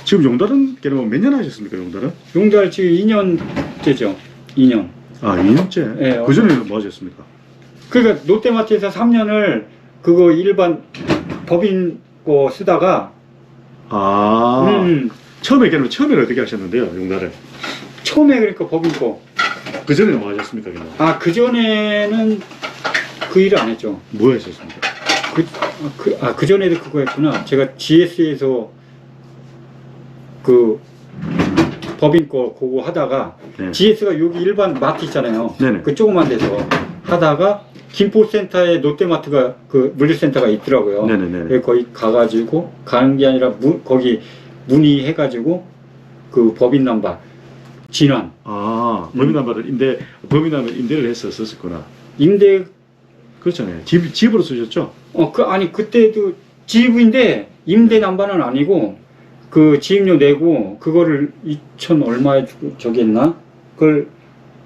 지금 용달은 그러면 몇 년 하셨습니까, 용달은? 용달 지금 2년째죠. 2년. 아, 2년째? 네, 그 전에는 뭐 하셨습니까? 그러니까 롯데마트에서 3년을 그거 일반 법인 거 쓰다가 처음에 그러면 처음에는 어떻게 하셨는데요, 용달을? 처음에 그러니까 법인 거. 그 전에는 뭐 하셨습니까, 그러면? 그 전에는 그 일을 안 했죠. 뭐 하셨습니까? 그 전에도 그거 했구나. 제가 GS에서 그 법인 거 그거 하다가 네. GS가 여기 일반 마트 있잖아요. 네네. 그 조그만 데서 하다가 김포센터에 롯데마트가 그 물류센터가 있더라고요. 네네네. 그래서 거기 가가지고 가는 게 아니라 거기 문의해가지고 그 법인 넘버 진환. 법인 남발을 법인 남발 임대를 했었구나. 임대 그렇잖아요. 집으로 쓰셨죠? 아니 그때도 집인데 임대 남바는 아니고 그 지입료 내고 그거를 2천 얼마에 주고 저기 했나? 그걸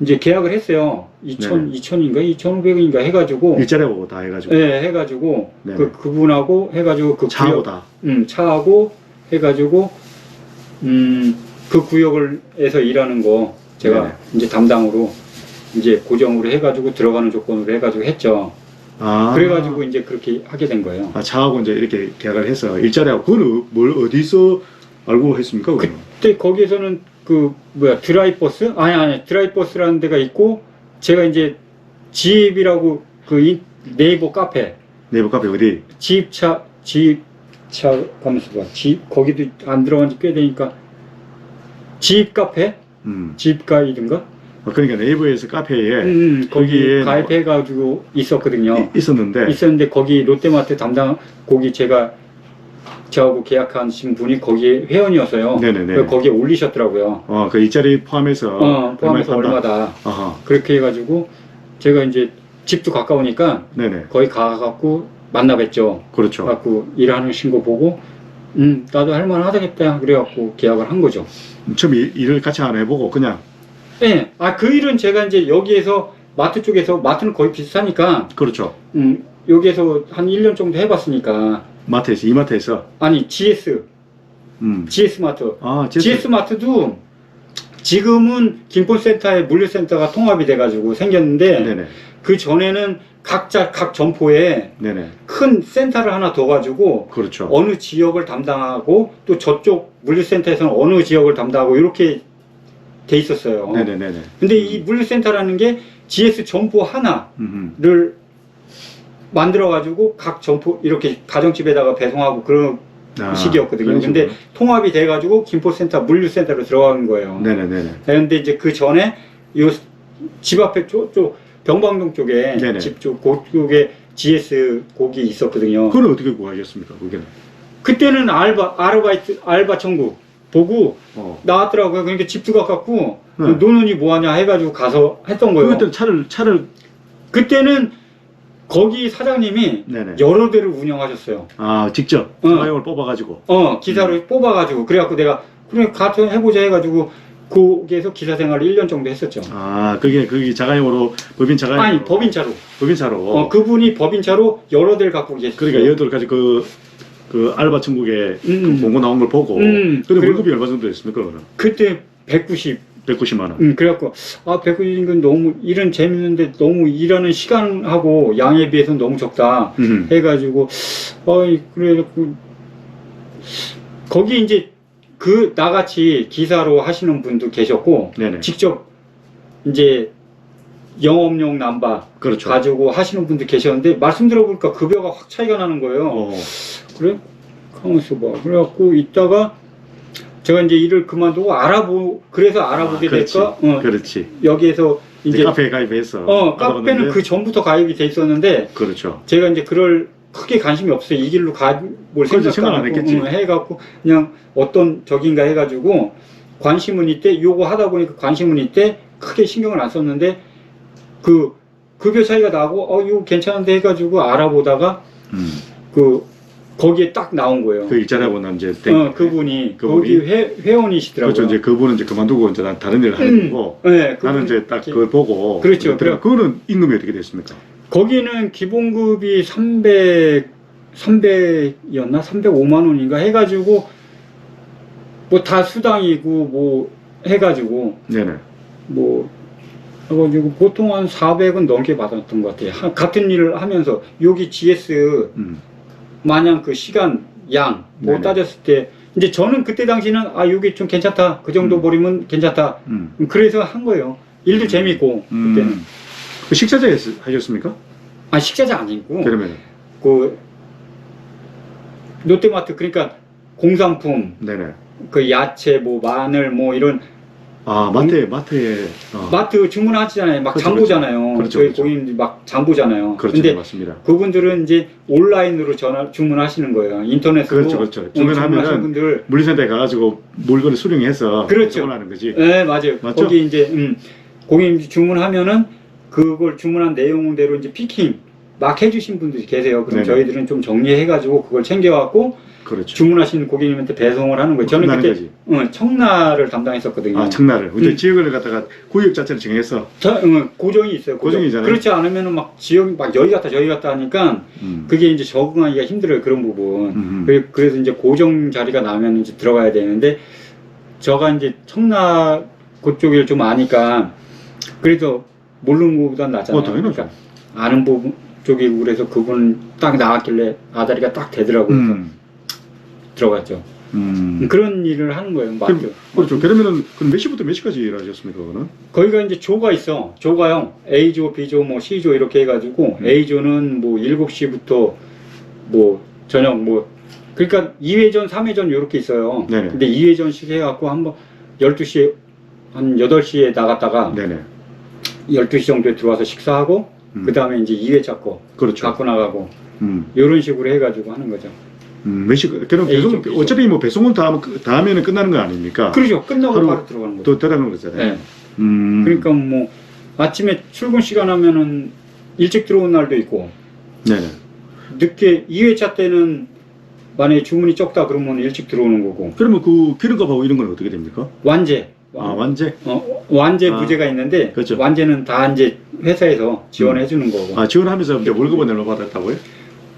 이제 계약을 했어요. 2,000인가 2,500원인가 해가지고 일자리하고 다 해가지고. 네, 해가지고 네네. 그분하고 해가지고 그 차하고 구역, 다. 차하고 해가지고 그 구역을에서 일하는 거 제가 네네. 이제 담당으로 이제 고정으로 해가지고 들어가는 조건으로 해가지고 했죠. 그래가지고 이제 그렇게 하게 된 거예요. 차하고 이제 이렇게 계약을 해서 일자리하고 그거는 뭘 어디서 알고 했습니까? 그러면? 그때 거기에서는 그 뭐야 드라이버스? 아니 드라이버스라는 데가 있고 제가 이제 지입이라고 그 네이버 카페 어디? 지입차 가면서 봐. 거기도 안 들어간 지 꽤 되니까 지입 카페? 지입 가이드인가? 그러니까 네이버에서 카페에 거기 가입해가지고 있었거든요. 있었는데 거기 롯데마트 담당 거기 저하고 계약하신 분이 거기 회원이었어요. 네네네. 그래서 거기에 올리셨더라고요. 그 일자리 포함해서 얼마다. 아하. 그렇게 해가지고 제가 이제 집도 가까우니까 네네. 거기 가갖고 만나 뵀죠. 그렇죠. 갖고 일하는 신고 보고 나도 할만하겠다 그래갖고 계약을 한 거죠. 처음 일을 같이 안 해보고 그냥. 네. 그 일은 제가 이제 여기에서 마트 쪽에서 마트는 거의 비슷하니까 그렇죠. 여기에서 한 1년 정도 해봤으니까 마트에서 이마트에서 아니 GS 마트 GS 마트도 지금은 김포센터에 물류센터가 통합이 돼가지고 생겼는데 네네. 그 전에는 각 점포에 네네. 큰 센터를 하나 둬가지고 그렇죠. 어느 지역을 담당하고 또 저쪽 물류센터에서는 어느 지역을 담당하고 이렇게 돼 있었어요. 네네네. 근데 이 물류센터라는 게 GS 점포 하나를 만들어가지고 각 점포 이렇게 가정집에다가 배송하고 그런 식이었거든요. 근데 통합이 돼가지고 김포센터 물류센터로 들어간 거예요. 네네네. 근데 이제 그 전에 요 집 앞에 쪽 병방동 쪽에 네네. 집 그쪽에 GS 거기 있었거든요. 그건 어떻게 구하셨습니까? 거기는? 그때는 알바 청구 보고 나왔더라고요. 그러니까 집도 가깝고 노는이 뭐하냐 해가지고 가서 했던 거예요. 그때 차를 그때는 거기 사장님이 네네. 여러 대를 운영하셨어요. 직접 사장님을 뽑아가지고. 기사를 뽑아가지고 그래갖고 내가 그래 가서 해보자 해가지고 거기에서 기사 생활을 1년 정도 했었죠. 거기 자가용으로 법인차로. 법인차로. 그분이 법인차로 여러 대를 갖고 계셨어요. 그러니까 여덟까지 그 알바 천국에 그 공고 나온 걸 보고. 근데 월급이 얼마 정도 됐습니까, 그거는? 그때 190만 원. 그래갖고 190인 건 너무 일은 재밌는데 너무 일하는 시간하고 양에 비해서 너무 적다 해가지고 그래갖고 거기 이제 나같이 기사로 하시는 분도 계셨고 네네. 직접 이제 영업용 남바 그렇죠. 가지고 하시는 분도 계셨는데 말씀 들어보니까 급여가 확 차이가 나는 거예요. 그래? 가만있어 봐. 그래갖고 있다가 제가 이제 일을 그만두고 그래서 알아보게 될까? 그렇지. 여기에서 이제 카페에 가입해서. 카페는 그 전부터 가입이 돼 있었는데. 그렇죠. 제가 이제 크게 관심이 없어요. 이 길로 가볼 생각 안 했겠지. 해갖고 그냥 어떤 적인가 해가지고 관심은 이때 요거 하다 보니까 관심은 이때 크게 신경을 안 썼는데 그 급여 차이가 나고 이거 괜찮은데 해가지고 알아보다가 거기에 딱 나온 거예요. 그 일자리하고 난 이제 그분이 거기 회원이시더라고요. 그렇죠. 이제 그분은 이제 그만두고 이제 난 다른 일을 하는 거고. 나는 이제 딱 그걸 보고. 그렇죠. 그거는 임금이 어떻게 됐습니까? 거기는 기본급이 300이었나? 305만 원인가 해가지고 뭐 다 수당이고 뭐 해가지고 네네. 뭐 그래가지고 보통 한 400은 넘게 받았던 것 같아요. 같은 일을 하면서 여기 GS 마냥 그 시간 양 뭐 네네. 따졌을 때 이제 저는 그때 당시는 아 여기 좀 괜찮다 그 정도 버리면 괜찮다 그래서 한 거예요. 일도 재밌고 그때는. 그 식사제 하셨습니까? 아 식자재 아니고 그러면 그 롯데마트 그러니까 공산품 네네. 그 야채 뭐 마늘 뭐 이런 아 마트에 마트 주문하시잖아요. 막 그렇죠, 장보잖아요. 그렇죠, 저희 그렇죠. 고객님들 막 장보잖아요. 그렇죠. 근데 맞습니다. 그분들은 이제 온라인으로 주문하시는 거예요. 인터넷으로. 그렇죠, 그렇죠. 주문하시는 주문하면은 분들. 물류센터에 가가지고 물건을 수령해서 그렇죠. 주문하는 거지. 네, 맞아요. 맞죠? 거기 이제 고객님 주문하면은 그걸 주문한 내용대로 이제 피킹 막 해주신 분들이 계세요. 그럼 네네. 저희들은 좀 정리해가지고 그걸 챙겨갖고 그렇죠. 주문하신 고객님한테 배송을 하는 거예요. 저는 끝나는 그때 거지. 청라를 담당했었거든요. 아 청라를. 근데 지역을 갖다가 구역 자체를 정해서 고정이 있어요. 고정이잖아요. 그렇지 않으면은 막 지역이 막 여기 갔다 저기 갔다 하니까 그게 이제 적응하기가 힘들어요. 그런 부분. 그래서 이제 고정 자리가 나면 이제 들어가야 되는데 저가 이제 청라 그쪽을 좀 아니까 그래도 모르는 것보단 낫잖아요. 당연하죠. 그러니까 아는 부분 쪽이고 그래서 그분 딱 나왔길래 아다리가 딱 되더라고요. 그래서 들어갔죠. 그런 일을 하는 거예요. 마트. 그렇죠. 그러면은 몇 시부터 몇 시까지 일하셨습니까, 그거는? 거기가 이제 조가 있어. 조가요. A조, B조, 뭐 C조 이렇게 해가지고 A조는 뭐 7시부터 뭐 저녁 뭐 그러니까 2회전, 3회전 이렇게 있어요. 네네. 근데 2회전씩 해갖고 한번 12시에 한 8시에 나갔다가 네네. 12시 정도에 들어와서 식사하고 그 다음에 이제 2회차 거 그렇죠. 갖고 나가고 이런 식으로 해가지고 하는 거죠. 몇 시, 그럼 배송, 어차피 뭐 배송은 다음에는 끝나는 거 아닙니까? 그렇죠. 끝나고 하루 바로 들어가는 거죠. 또 들어가는 거잖아요. 네. 그러니까 뭐 아침에 출근 시간 하면은 일찍 들어온 날도 있고 네네. 늦게 2회차 때는 만약에 주문이 적다 그러면 일찍 들어오는 거고. 그러면 그 기름값하고 이런 건 어떻게 됩니까? 완제. 아, 완제? 완제 부제가 있는데 그렇죠. 완제는 다 이제 회사에서 지원해 주는 거고. 아, 지원하면서 이제 월급은 얼마 받았다고요?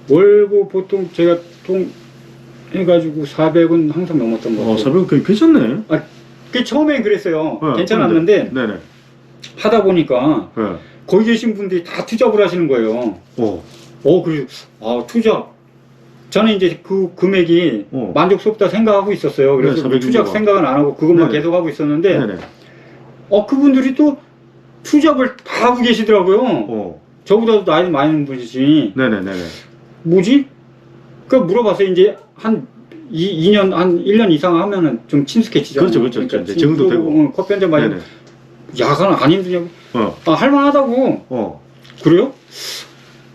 월급 보통 제가 통 해가지고 400은 항상 넘었던 거 같아요. 400은 괜찮네. 아, 그 처음엔 그랬어요. 네, 괜찮았는데 네네. 하다 보니까 네. 거기 계신 분들이 다 투잡을 하시는 거예요. 그리고 투잡. 저는 이제 그 금액이 만족스럽다 생각하고 있었어요. 그래서 네, 투잡 생각은 안 하고 그것만 네네. 계속 하고 있었는데 네네. 그분들이 또 투잡을 다 하고 계시더라고요. 저보다도 나이 많은 분이지. 네네네네. 뭐지? 그 물어봤어요. 이제 한 2년, 한 1년 이상 하면은 좀 친숙해지잖아요. 그렇죠. 이제 적응도 되고. 커피 한잔 마시면 야간 안 힘드냐고. 할만하다고. 그래요?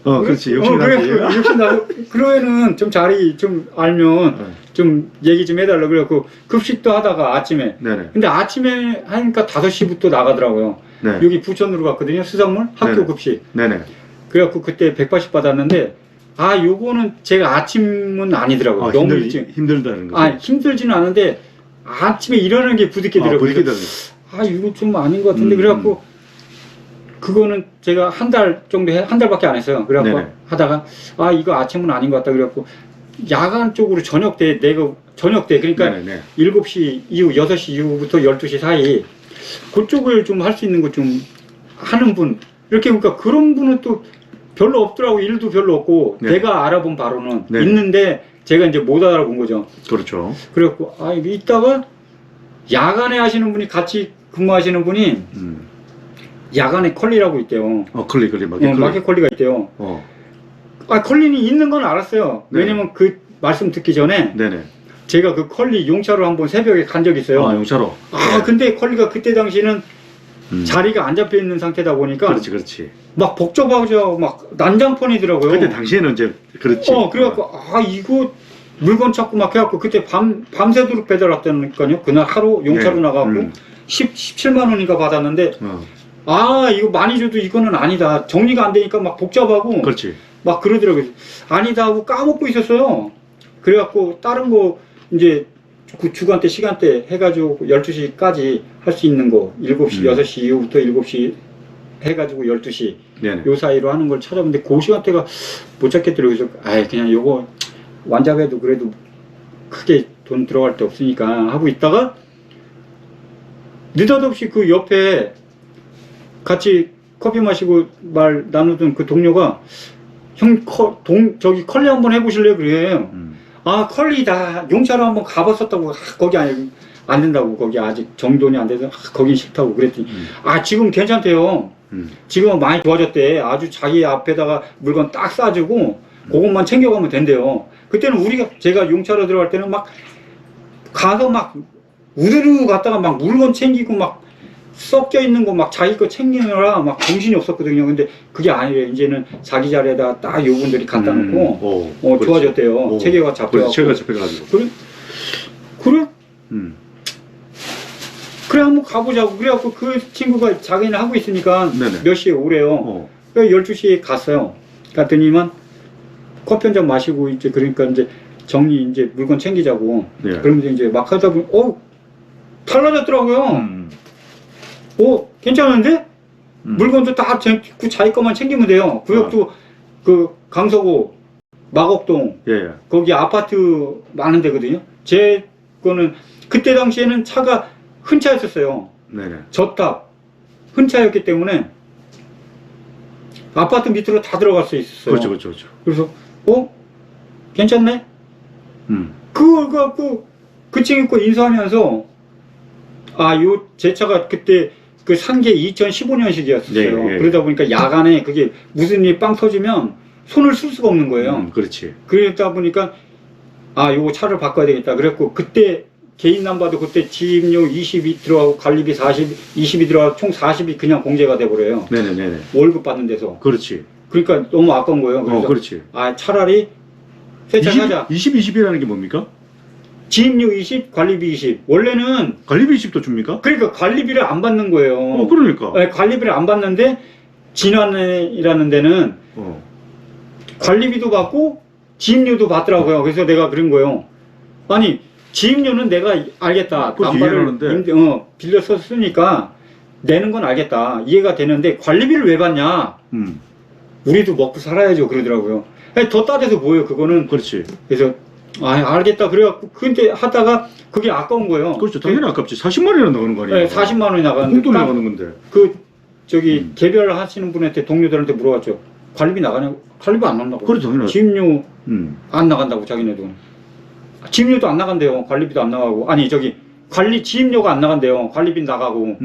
그렇지. 역시 그래, 역시 나도 그러면은 좀 자리 좀 알면 좀 얘기 좀 해달라. 그래갖고 급식도 하다가 아침에. 네네. 근데 아침에 하니까 5시부터 나가더라고요. 네. 여기 부천으로 갔거든요. 수산물 학교 네네. 급식. 네네. 그래갖고 그때 180 받았는데 요거는 제가 아침은 아니더라고요. 너무 일찍. 힘들다는 거죠. 힘들지는 않은데 아침에 일어나는 게 부득이더라고요. 부득이다. 이거 좀 아닌 것 같은데. 그래갖고 그거는 제가 한 달 정도 한 달밖에 안 했어요. 그래갖고 네네. 하다가 이거 아침은 아닌 것 같다. 그래갖고 야간 쪽으로 저녁 때 그러니까 네네. 7시 이후 6시 이후부터 12시 사이 그쪽을 좀 할 수 있는 것 좀 하는 분 이렇게 그러니까 그런 분은 또 별로 없더라고. 일도 별로 없고 네. 내가 알아본 바로는 네. 있는데 제가 이제 못 알아본 거죠. 그렇죠. 그래갖고 이따가 야간에 하시는 분이 같이 근무하시는 분이 야간에 컬리라고 있대요. 컬리 마켓 컬리가 있대요. 컬리는 있는 건 알았어요. 네. 왜냐면 그 말씀 듣기 전에 네네. 제가 그 컬리 용차로 한번 새벽에 간 적이 있어요. 용차로. 근데 컬리가 그때 당시에는 자리가 안 잡혀 있는 상태다 보니까 그렇지. 막 복잡하죠. 막 난장판이더라고요. 그때 당시에는 이제 그렇지. 그래갖고 이거 물건 찾고 막 해갖고 그때 밤새도록 배달왔다니까요. 그날 하루 용차로 나가고 17만 원인가 받았는데 이거 많이 줘도 이거는 아니다. 정리가 안 되니까 막 복잡하고 그렇지. 막 그러더라고요. 아니다 하고 까먹고 있었어요. 그래갖고 다른 거 이제 그 주간대 시간대 해가지고 12시까지 할 수 있는 거 7시 6시 이후부터 7시 해가지고 12시 네네. 요 사이로 하는 걸 찾아봤는데 그 시간대가 못 찾겠더라고요. 그래서 그냥 요거 완잡해도 그래도 크게 돈 들어갈 데 없으니까 하고 있다가 느닷없이 그 옆에 같이 커피 마시고 말 나누던 그 동료가 형 저기 컬리 한번 해보실래요? 그래요. 아 컬리다 용차로 한번 가봤었다고. 거기 안 된다고. 거기 아직 정돈이 안 돼서 거긴 싫다고 그랬더니 아 지금 괜찮대요. 지금은 많이 좋아졌대. 아주 자기 앞에다가 물건 딱 싸주고 그것만 챙겨가면 된대요. 그때는 제가 용차로 들어갈 때는 막 가서 막 우르르 갔다가 막 물건 챙기고 막 섞여 있는 거 막 자기 거 챙기느라 막 정신이 없었거든요. 근데 그게 아니래요. 이제는 자기 자리에다 딱 요분들이 갖다 놓고 좋아졌대요. 체계가 잡혀가지고. 체계가 잡혀가지고. 그래? 그래 한번 가보자고. 그래갖고 그 친구가 자기는 하고 있으니까 네네. 몇 시에 오래요. 그래서 12시에 갔어요. 갔더니만 커피 한 잔 마시고 이제 그러니까 이제 이제 물건 챙기자고. 네. 그러면서 이제 막 하다 보니 달라졌더라고요. 괜찮은데? 물건도 다 자기 것만 챙기면 돼요. 구역도 그 강서구 마곡동 거기 아파트 많은 데거든요. 제 거는 그때 당시에는 차가 흔 차였었어요. 네네. 저탑 흔 차였기 때문에 아파트 밑으로 다 들어갈 수 있었어요. 그렇죠. 그래서 괜찮네? 그걸 갖고 그 친구 거 인수하면서 제 차가 그때 그 산 게 2015년식이었어요. 네. 그러다 보니까 야간에 그게 무슨 일 빵 터지면 손을 쓸 수가 없는 거예요. 그렇지. 그러다 보니까 요거 차를 바꿔야 되겠다. 그랬고 그때 개인 남바도 그때 지입료 20이 들어가고 관리비 20이 들어가고 총 40이 그냥 공제가 돼버려요. 네네네. 월급 받는 데서. 그렇지. 그러니까 너무 아까운 거예요. 그래서 그렇지. 차라리 새 차 사자. 20이라는 게 뭡니까? 지입료 20, 관리비 20. 원래는 관리비 20도 줍니까? 그러니까 관리비를 안 받는 거예요. 그러니까. 네, 관리비를 안 받는데 진안이라는 데는 관리비도 받고 지입료도 받더라고요. 그래서 내가 그런 거예요. 아니 지입료는 내가 알겠다. 남발을 빌려 썼으니까 내는 건 알겠다. 이해가 되는데 관리비를 왜 받냐? 우리도 먹고 살아야죠. 그러더라고요. 더 따져서 뭐예요? 그거는. 그렇지. 그래서 알겠다. 그래갖고 근데 하다가 그게 아까운 거예요. 그렇죠. 당연히 아깝지. 40만 원이나 나가는 거 아니에요? 네, 40만 원이 나가는데. 공돈 나가는 건데. 개별 하시는 분한테 동료들한테 물어봤죠. 관리비 나가냐고. 관리비 안 나간다고. 그렇죠. 당연히. 지입료 안 나간다고 자기네도. 지입료도 안 나간대요. 관리비도 안 나가고. 지입료가 안 나간대요. 관리비 나가고.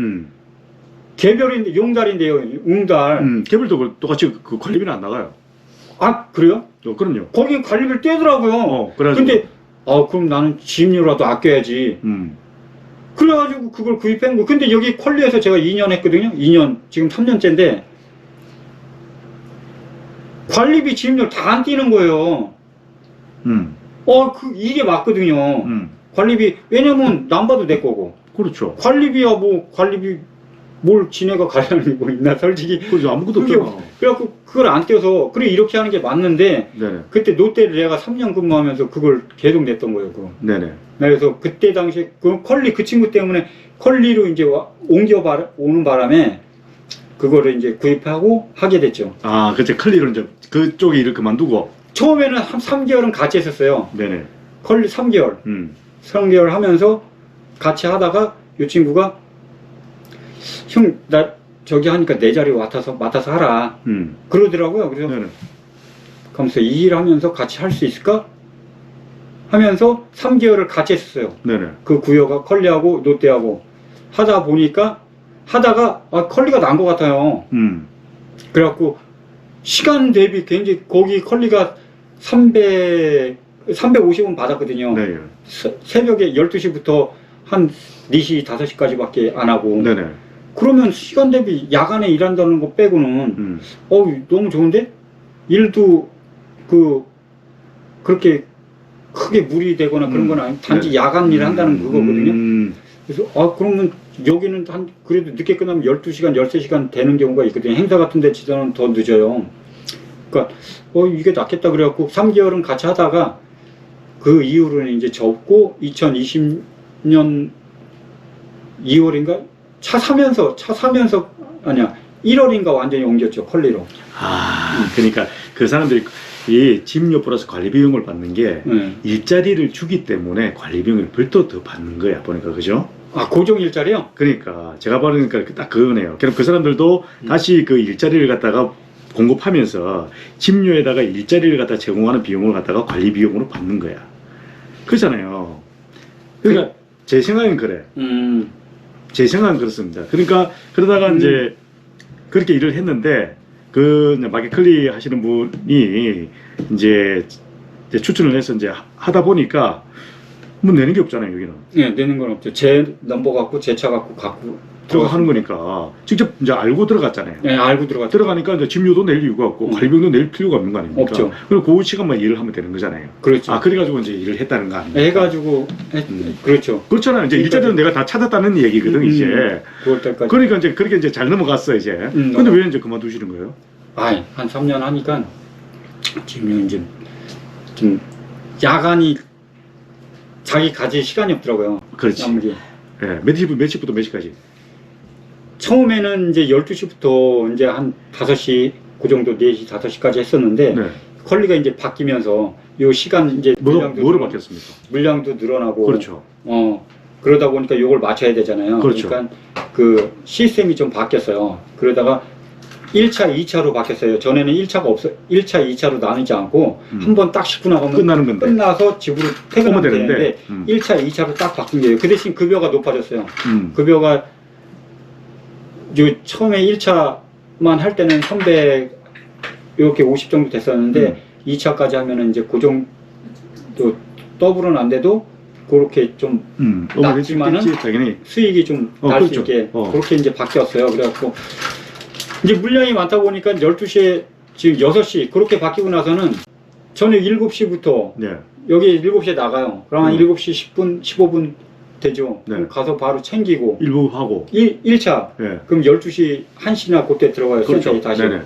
개별인데 용달인데요. 웅달. 개별도 똑같이 그 관리비는 안 나가요. 그래요? 그럼요. 거기 관리비를 떼더라고요. 근데 그럼 나는 지입료라도 아껴야지. 그래가지고 그걸 구입한 거. 근데 여기 컬리에서 제가 2년 했거든요. 2년 지금 3년째인데 관리비 지입료 다 안 띄는 거예요. 이게 맞거든요. 관리비 왜냐면 남봐도 내 거고. 그렇죠. 관리비야 관리비 뭘 지네가 가려는 거 있나 솔직히. 그렇죠. 아무것도 없잖아. 그래갖고 그걸 안 떼서 이렇게 하는 게 맞는데. 네네. 그때 롯데를 내가 3년 근무하면서 그걸 계속 냈던 거예요. 그거. 네네. 그래서 그때 당시에 그 친구 때문에 컬리로 이제 오는 바람에 그거를 이제 구입하고 하게 됐죠. 그치. 컬리로 이제 그쪽에 이렇게 만두고. 처음에는 한 3개월은 같이 했었어요. 네네. 컬리 3개월. 3개월 하면서 같이 하다가 이 친구가 형, 나 저기 하니까 내 자리 맡아서 하라. 그러더라고요. 그래서 네네. 그러면서 이 일 하면서 같이 할 수 있을까? 하면서 3개월을 같이 했었어요. 네네. 그 구역가 컬리하고 롯데하고 하다 보니까 컬리가 난 것 같아요. 그래갖고 시간 대비 굉장히 거기 컬리가 350원 받았거든요. 네. 새벽에 12시부터 한 4시, 5시까지밖에 안 하고. 네네. 그러면 시간 대비 야간에 일한다는 거 빼고는 너무 좋은데? 일도 그렇게 크게 무리되거나 그런 건 아니고 단지 야간 일을 한다는 그거거든요. 그래서 그러면 여기는 그래도 늦게 끝나면 12시간, 13시간 되는 경우가 있거든요. 행사 같은 데 치서는 더 늦어요. 그러니까 이게 낫겠다 그래갖고 3개월은 같이 하다가 그 이후로는 이제 접고 2020년 2월인가 차 사면서 아니야 1월인가 완전히 옮겼죠. 컬리로. 그러니까 그 사람들이 이 집료 플러스 관리 비용을 받는 게 일자리를 주기 때문에 관리 비용을 별도 더 받는 거야 보니까 그죠? 아 고정 일자리요? 그러니까 제가 보니까 딱 그거네요. 그럼 그 사람들도 다시 그 일자리를 갖다가 공급하면서 집료에다가 일자리를 갖다 제공하는 비용을 갖다가 관리 비용으로 받는 거야. 그렇잖아요. 그러니까 제 생각엔 그래. 제 생각은 그렇습니다. 그러니까 그러다가 이제 그렇게 일을 했는데 그 마켓컬리 하시는 분이 이제 추천을 해서 이제 하다 보니까 뭐 내는 게 없잖아요 여기는. 네, 내는 건 없죠. 제 넘버 갖고 제 차 갖고 들어가 하는 거니까 직접 이제 알고 들어갔잖아요. 네, 알고 들어갔죠. 들어가니까 이제 집료도 낼 이유가 없고 관리비용도 낼 필요가 없는 거 아닙니까? 없죠. 그리고 그 시간만 일을 하면 되는 거잖아요. 그렇죠. 아 그래가지고 이제 일을 했다는 거 아닙니까? 해가지고 그렇죠. 그렇잖아요. 이제 일자리는 내가 다 찾았다는 얘기거든 이제. 9월 달까지. 그러니까 이제 그렇게 이제 잘 넘어갔어 이제. 근데 왜 이제 그만두시는 거예요? 아이 한 3년 하니까 지금 이제 좀 야간이 자기 가질 시간이 없더라고요. 그렇지. 아무리. 예, 몇 시부터 몇 시까지? 처음에는 이제 12시부터 이제 한 5시 그 정도 4시 5시까지 했었는데 네. 컬리가 이제 바뀌면서 요 시간 이제 뭐로 바뀌었습니까? 물량도 늘어나고 그렇죠. 그러다 보니까 요걸 맞춰야 되잖아요. 그렇죠. 그러니까 그 시스템이 좀 바뀌었어요. 그러다가 1차, 2차로 바뀌었어요. 전에는 1차가 1차, 2차로 나누지 않고 한 번 딱 싣고 나가면 끝나는 건데. 끝나서 집으로 퇴근하면 되는데 1차, 2차로 딱 바뀐 거예요. 그 대신 급여가 높아졌어요. 급여가 요 처음에 1차만 할 때는 300 이렇게 50 정도 됐었는데 2차까지 하면은 이제 그 정도 더블은 안 돼도 그렇게 좀 낮지만은 당연히. 수익이 좀 날 수 그렇죠. 있게 그렇게 이제 바뀌었어요. 그래갖고 이제 물량이 많다 보니까 12시에 지금 6시 그렇게 바뀌고 나서는 저녁 7시부터 네. 여기 7시에 나가요. 그러면 7시 10분, 15분 되죠. 네. 그럼 가서 바로 챙기고 일부 하고. 1차 네. 그럼 12시 1시나 그때 들어가요. 그렇죠. 센터에 다시. 네네.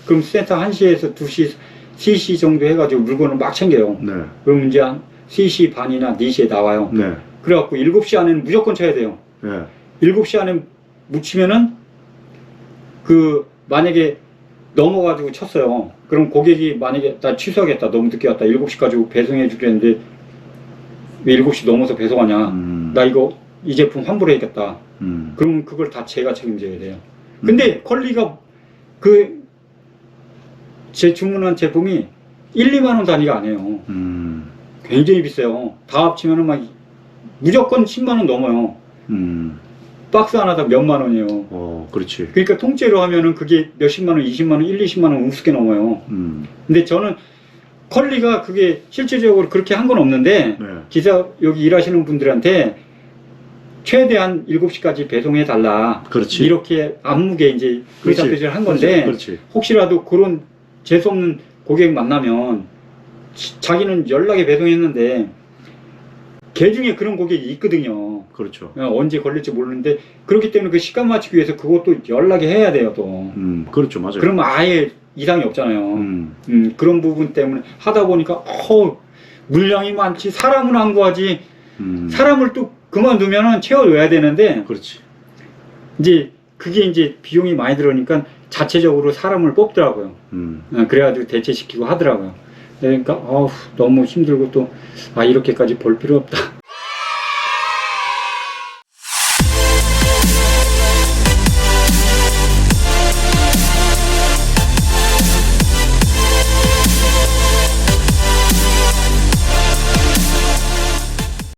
그럼 센터 1시에서 2시, 3시 정도 해가지고 물건을 막 챙겨요. 네. 그럼 이제 한 3시 반이나 4시에 나와요. 네. 그래갖고 7시 안에는 무조건 쳐야 돼요. 네. 7시 안에 묻히면은 그 만약에 넘어가지고 쳤어요. 그럼 고객이 만약에 나 취소하겠다. 너무 늦게 왔다. 7시 가지고 배송해 주겠는데 왜 7시 넘어서 배송하냐. 나 이거 이 제품 환불해야겠다. 그러면 그걸 다 제가 책임져야 돼요. 근데 컬리가 그 제 주문한 제품이 1, 2만 원 단위가 아니에요. 굉장히 비싸요. 다 합치면은 막 무조건 10만 원 넘어요. 박스 하나당 몇만 원이에요. 그렇지. 그러니까 통째로 하면은 그게 몇십만 원, 20만 원, 1, 20만 원 우습게 넘어요. 근데 저는 컬리가 그게 실질적으로 그렇게 한 건 없는데 네. 기사 여기 일하시는 분들한테 최대한 7시까지 배송해 달라. 그렇지. 이렇게 안무게 이제 의사표시를 한 건데 그렇지. 혹시라도 그런 재수없는 고객 만나면 자기는 연락에 배송했는데 개 중에 그런 고객이 있거든요. 그렇죠. 언제 걸릴지 모르는데 그렇기 때문에 그 시간 맞추기 위해서 그것도 연락에 해야 돼요 또. 그렇죠. 맞아요. 그러면 아예 이상이 없잖아요. 그런 부분 때문에 하다 보니까 물량이 많지 사람은 안 구하지. 사람을 또 그만두면은 채워줘야 되는데 그렇지. 이제 그게 이제 비용이 많이 들으니까 자체적으로 사람을 뽑더라고요. 그래가지고 대체시키고 하더라고요. 그러니까 너무 힘들고 또 이렇게까지 벌 필요 없다.